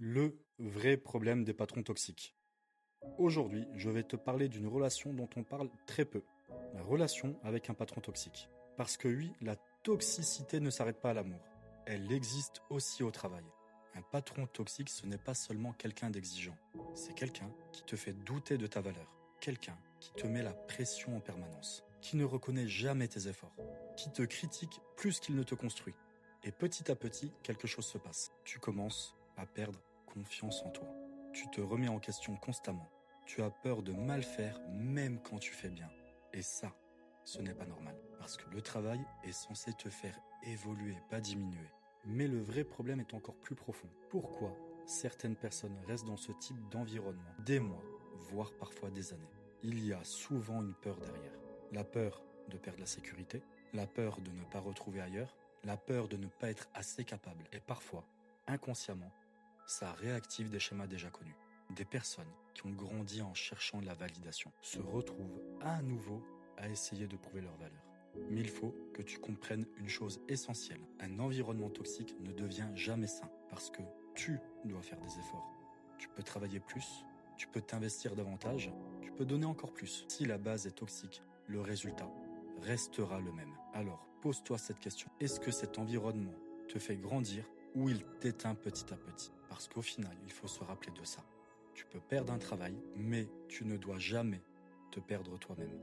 Le vrai problème des patrons toxiques. Aujourd'hui, je vais te parler d'une relation dont on parle très peu. La relation avec un patron toxique. Parce que oui, la toxicité ne s'arrête pas à l'amour. Elle existe aussi au travail. Un patron toxique, ce n'est pas seulement quelqu'un d'exigeant. C'est quelqu'un qui te fait douter de ta valeur. Quelqu'un qui te met la pression en permanence. Qui ne reconnaît jamais tes efforts. Qui te critique plus qu'il ne te construit. Et petit à petit, quelque chose se passe. Tu commences à perdre confiance en toi. Tu te remets en question constamment. Tu as peur de mal faire même quand tu fais bien. Et ça, ce n'est pas normal. Parce que le travail est censé te faire évoluer, pas diminuer. Mais le vrai problème est encore plus profond. Pourquoi certaines personnes restent dans ce type d'environnement des mois, voire parfois des années? Il y a souvent une peur derrière. La peur de perdre la sécurité, la peur de ne pas retrouver ailleurs, la peur de ne pas être assez capable. Et parfois, inconsciemment, ça réactive des schémas déjà connus. Des personnes qui ont grandi en cherchant la validation se retrouvent à nouveau à essayer de prouver leur valeur. Mais il faut que tu comprennes une chose essentielle. Un environnement toxique ne devient jamais sain parce que tu dois faire des efforts. Tu peux travailler plus, tu peux t'investir davantage, tu peux donner encore plus. Si la base est toxique, le résultat restera le même. Alors, pose-toi cette question. Est-ce que cet environnement te fait grandir ou il t'éteint petit à petit? Parce qu'au final, il faut se rappeler de ça. Tu peux perdre un travail, mais tu ne dois jamais te perdre toi-même.